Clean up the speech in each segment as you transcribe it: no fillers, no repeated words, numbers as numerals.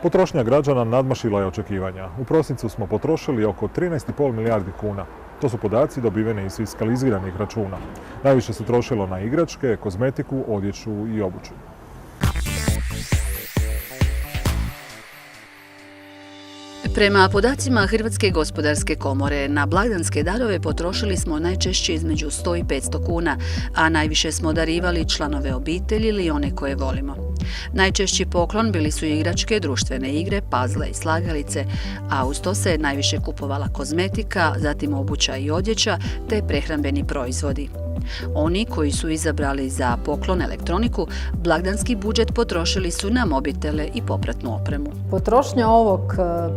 Potrošnja građana nadmašila je očekivanja. U prosincu smo potrošili oko 13,5 milijardi kuna. To su podaci dobiveni iz fiskaliziranih računa. Najviše se trošilo na igračke, kozmetiku, odjeću i obuću. Prema podacima Hrvatske gospodarske komore, na blagdanske darove potrošili smo najčešće između 100 i 500 kuna, a najviše smo darivali članove obitelji ili one koje volimo. Najčešći poklon bili su igračke, društvene igre, pazle i slagalice, a uz to se najviše kupovala kozmetika, zatim obuća i odjeća te prehrambeni proizvodi. Oni koji su izabrali za poklon elektroniku, blagdanski budžet potrošili su na mobitele i popratnu opremu. Potrošnja ovog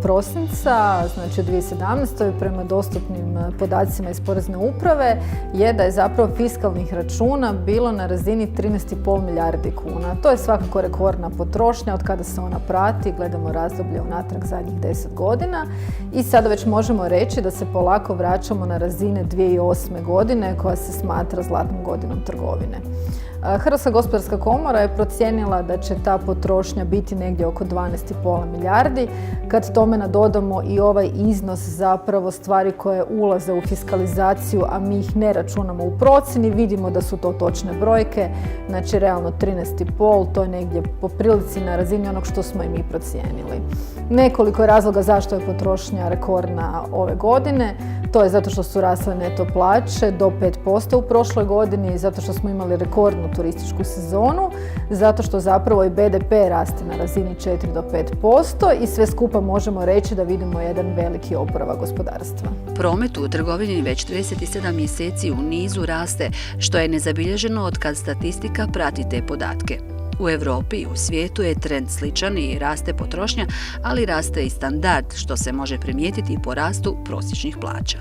prosinca, znači 2017. prema dostupnim podacima iz Porezne uprave, je da je zapravo fiskalnih računa bilo na razini 13,5 milijardi kuna. To je svakako rekordna potrošnja od kada se ona prati, gledamo razdoblje unatrag zadnjih 10 godina i sada već možemo reći da se polako vraćamo na razine 2008. godine koja se smatra zlatnom godinom trgovine. Hrvatska gospodarska komora je procijenila da će ta potrošnja biti negdje oko 12,5 milijardi. Kad tome nadodamo i ovaj iznos zapravo stvari koje ulaze u fiskalizaciju, a mi ih ne računamo u procjeni, vidimo da su to točne brojke, znači realno 13,5, to je negdje po prilici na razini onog što smo i mi procijenili. Nekoliko je razloga zašto je potrošnja rekordna ove godine. To je zato što su rasle neto plaće do 5% u prošloj godini, zato što smo imali rekordnu turističku sezonu, zato što zapravo i BDP raste na razini 4 do 5% i sve skupa možemo reći da vidimo jedan veliki oporavak gospodarstva. Promet u trgovini već 37 mjeseci u nizu raste, što je nezabilježeno od kad statistika prati te podatke. U Europi i u svijetu je trend sličan i raste potrošnja, ali raste i standard, što se može primijetiti po rastu prosječnih plaća.